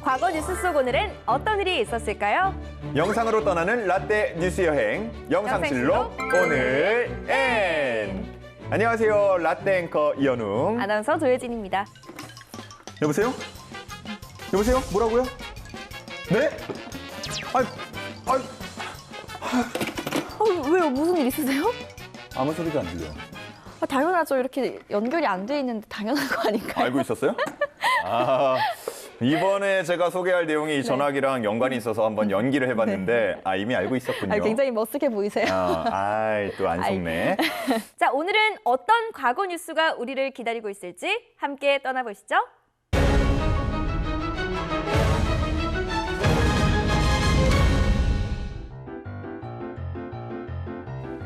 과거 뉴스 속 오늘은 어떤 일이 있었을까요? 영상으로 떠나는 라떼 뉴스 여행 영상실록 오늘 N. 안녕하세요, 라떼 앵커 이현웅. 아나운서 조혜진입니다. 여보세요? 여보세요? 뭐라고요? 네? 왜요? 무슨 일 있으세요? 아무 소리도 안 들려요. 당연하죠. 이렇게 연결이 안 돼 있는데 당연한 거 아닐까요? 알고 있었어요? 이번에 제가 소개할 내용이 이 전화기랑 연관이 있어서 한번 연기를 해봤는데 이미 알고 있었군요. 굉장히 멋스게 보이세요. 또 안 속네. 자, 오늘은 어떤 과거 뉴스가 우리를 기다리고 있을지 함께 떠나보시죠.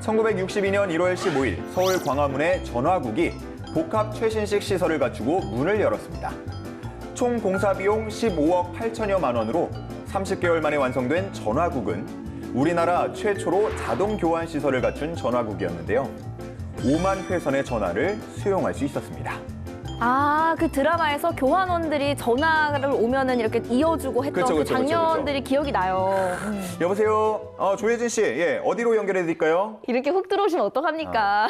(1962년 1월 15일) 서울 광화문의 전화국이 복합 최신식 시설을 갖추고 문을 열었습니다. 총 공사 비용 15억 8천여만 원으로 30개월 만에 완성된 전화국은 우리나라 최초로 자동 교환 시설을 갖춘 전화국이었는데요. 5만 회선의 전화를 수용할 수 있었습니다. 그 드라마에서 교환원들이 전화를 오면은 이렇게 이어주고 했던 그쵸. 장면들이 기억이 나요. 여보세요? 조혜진 씨, 어디로 연결해 드릴까요? 이렇게 훅 들어오시면 어떡합니까?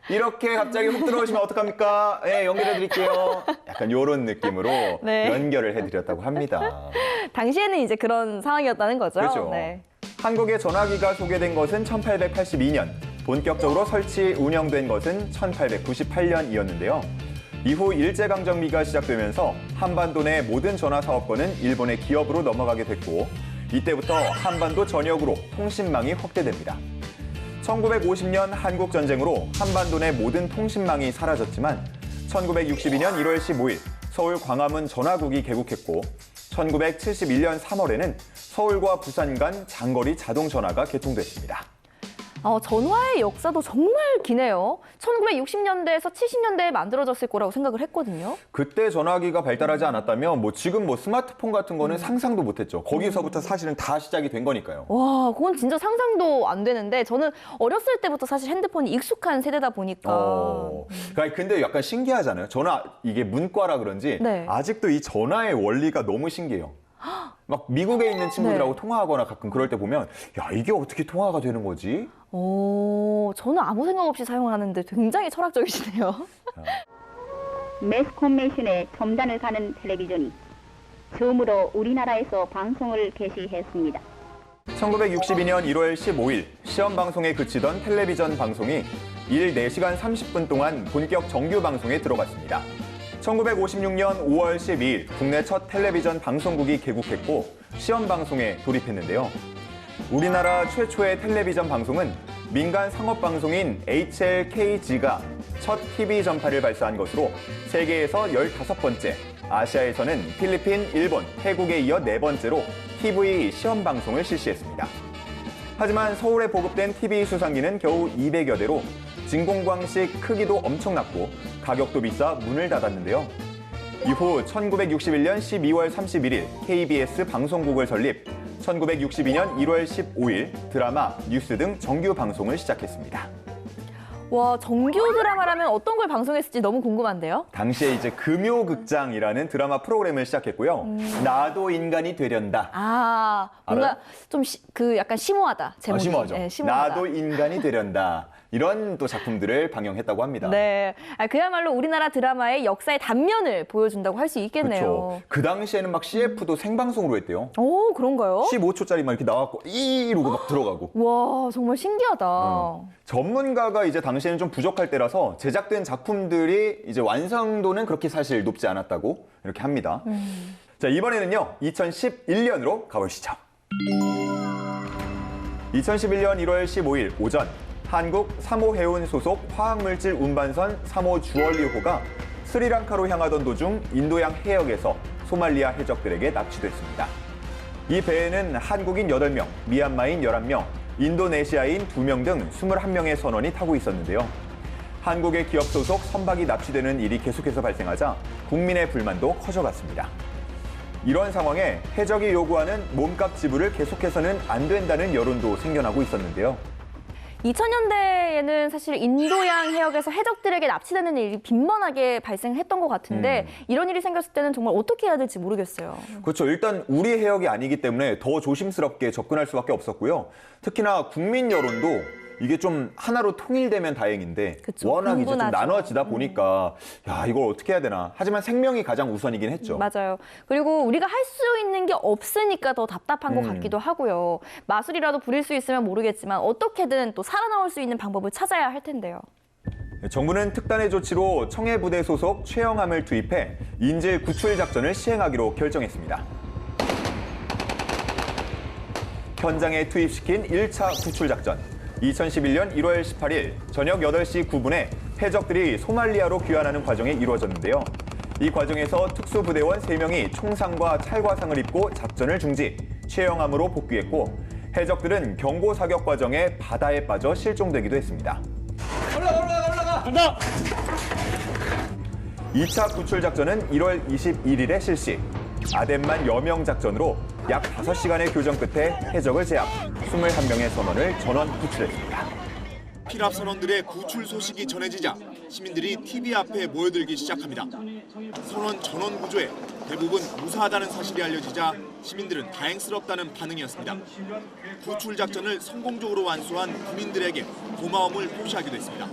이렇게 갑자기 훅 들어오시면 어떡합니까? 연결해 드릴게요. 약간 이런 느낌으로 네. 연결을 해드렸다고 합니다. 당시에는 이제 그런 상황이었다는 거죠. 그렇죠. 네. 한국에 전화기가 소개된 것은 1882년, 본격적으로 설치, 운영된 것은 1898년이었는데요. 이후 일제강점기가 시작되면서 한반도 내 모든 전화 사업권은 일본의 기업으로 넘어가게 됐고, 이때부터 한반도 전역으로 통신망이 확대됩니다. 1950년 한국전쟁으로 한반도 내 모든 통신망이 사라졌지만 1962년 1월 15일 서울 광화문 전화국이 개국했고, 1971년 3월에는 서울과 부산 간 장거리 자동전화가 개통됐습니다. 전화의 역사도 정말 기네요. 1960년대에서 70년대에 만들어졌을 거라고 생각을 했거든요. 그때 전화기가 발달하지 않았다면 지금 스마트폰 같은 거는 상상도 못했죠. 거기서부터 사실은 다 시작이 된 거니까요. 와, 그건 진짜 상상도 안 되는데 저는 어렸을 때부터 사실 핸드폰이 익숙한 세대다 보니까. 근데 약간 신기하잖아요. 전화, 이게 문과라 그런지 네. 아직도 이 전화의 원리가 너무 신기해요. 막 미국에 있는 친구들하고 통화하거나 가끔 그럴 때 보면 이게 어떻게 통화가 되는 거지? 저는 아무 생각 없이 사용하는데 굉장히 철학적이시네요. 매스컴미션의 첨단을 가는 텔레비전이 처음으로 우리나라에서 방송을 개시했습니다. 1962년 1월 15일 시험 방송에 그치던 텔레비전 방송이 일 4시간 30분 동안 본격 정규 방송에 들어갔습니다. 1956년 5월 12일 국내 첫 텔레비전 방송국이 개국했고 시험 방송에 돌입했는데요. 우리나라 최초의 텔레비전 방송은 민간 상업 방송인 HLKG가 첫 TV 전파를 발사한 것으로 세계에서 15번째, 아시아에서는 필리핀, 일본, 태국에 이어 4번째로 TV 시험 방송을 실시했습니다. 하지만 서울에 보급된 TV 수상기는 겨우 200여 대로 진공광식 크기도 엄청났고 가격도 비싸 문을 닫았는데요. 이후 1961년 12월 31일 KBS 방송국을 설립, 1962년 1월 15일 드라마, 뉴스 등 정규 방송을 시작했습니다. 와, 정규 드라마라면 어떤 걸 방송했을지 너무 궁금한데요? 당시에 이제 금요극장이라는 드라마 프로그램을 시작했고요. 나도 인간이 되련다. 뭔가 알아요? 좀 약간 심오하다. 제목이. 심오하죠. 네, 심오하다. 나도 인간이 되련다. 이런 또 작품들을 방영했다고 합니다. 네, 그야말로 우리나라 드라마의 역사의 단면을 보여준다고 할 수 있겠네요. 그렇죠. 그 당시에는 막 CF도 생방송으로 했대요. 오, 그런가요? 15초짜리 막 이렇게 나왔고 이러고 막 들어가고. 와, 정말 신기하다. 전문가가 이제 당시에는 좀 부족할 때라서 제작된 작품들이 이제 완성도는 그렇게 사실 높지 않았다고 이렇게 합니다. 자, 이번에는요 2011년으로 가보시죠. 2011년 1월 15일 오전 한국 3호 해운 소속 화학물질 운반선 3호 주얼리호가 스리랑카로 향하던 도중 인도양 해역에서 소말리아 해적들에게 납치됐습니다. 이 배에는 한국인 8명, 미얀마인 11명, 인도네시아인 2명 등 21명의 선원이 타고 있었는데요. 한국의 기업 소속 선박이 납치되는 일이 계속해서 발생하자 국민의 불만도 커져갔습니다. 이런 상황에 해적이 요구하는 몸값 지불을 계속해서는 안 된다는 여론도 생겨나고 있었는데요. 2000년대에는 사실 인도양 해역에서 해적들에게 납치되는 일이 빈번하게 발생했던 것 같은데 이런 일이 생겼을 때는 정말 어떻게 해야 될지 모르겠어요. 그렇죠. 일단 우리 해역이 아니기 때문에 더 조심스럽게 접근할 수밖에 없었고요. 특히나 국민 여론도 이게 좀 하나로 통일되면 다행인데 그쵸, 워낙 이제 좀 분분하죠. 나눠지다 보니까 야 이걸 어떻게 해야 되나. 하지만 생명이 가장 우선이긴 했죠. 맞아요. 그리고 우리가 할 수 있는 게 없으니까 더 답답한 것 같기도 하고요. 마술이라도 부릴 수 있으면 모르겠지만 어떻게든 또 살아나올 수 있는 방법을 찾아야 할 텐데요. 정부는 특단의 조치로 청해부대 소속 최영함을 투입해 인질 구출 작전을 시행하기로 결정했습니다. 현장에 투입시킨 1차 구출 작전. 2011년 1월 18일 저녁 8시 9분에 해적들이 소말리아로 귀환하는 과정이 이루어졌는데요. 이 과정에서 특수부대원 3명이 총상과 찰과상을 입고 작전을 중지, 최영함으로 복귀했고 해적들은 경고 사격 과정에 바다에 빠져 실종되기도 했습니다. 간다! 2차 구출 작전은 1월 21일에 실시. 아덴만 여명 작전으로 약 5시간의 교전 끝에 해적을 제압, 21명의 선원을 전원 구출했습니다. 피랍 선원들의 구출 소식이 전해지자 시민들이 TV 앞에 모여들기 시작합니다. 선원 전원 구조에 대부분 무사하다는 사실이 알려지자 시민들은 다행스럽다는 반응이었습니다. 구출 작전을 성공적으로 완수한 국민들에게 고마움을 표시하기도 했습니다.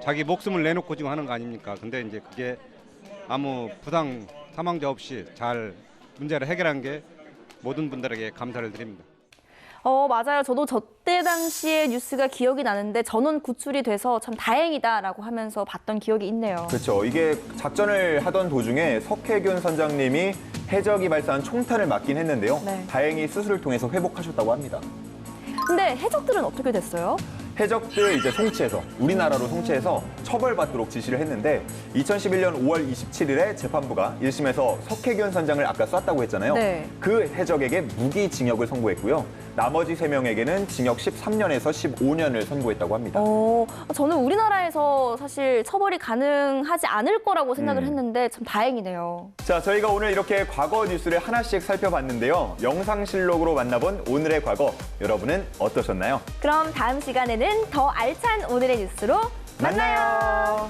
자기 목숨을 내놓고 지금 하는 거 아닙니까? 근데 이제 그게 아무 부당 사망자 없이 잘 문제를 해결한 게 모든 분들에게 감사를 드립니다. 맞아요. 저도 저때 당시의 뉴스가 기억이 나는데 전원 구출이 돼서 참 다행이다라고 하면서 봤던 기억이 있네요. 그렇죠. 이게 작전을 하던 도중에 석혜균 선장님이 해적이 발사한 총탄을 맞긴 했는데요. 네. 다행히 수술을 통해서 회복하셨다고 합니다. 근데 해적들은 어떻게 됐어요? 해적들 이제 송치해서 우리나라로 송치해서 처벌받도록 지시를 했는데 2011년 5월 27일에 재판부가 1심에서 석혜균 선장을 아까 쐈다고 했잖아요. 네. 그 해적에게 무기징역을 선고했고요. 나머지 3명에게는 징역 13년에서 15년을 선고했다고 합니다. 저는 우리나라에서 사실 처벌이 가능하지 않을 거라고 생각을 했는데 참 다행이네요. 자, 저희가 오늘 이렇게 과거 뉴스를 하나씩 살펴봤는데요. 영상실록으로 만나본 오늘의 과거, 여러분은 어떠셨나요? 그럼 다음 시간에는 더 알찬 오늘의 뉴스로 만나요.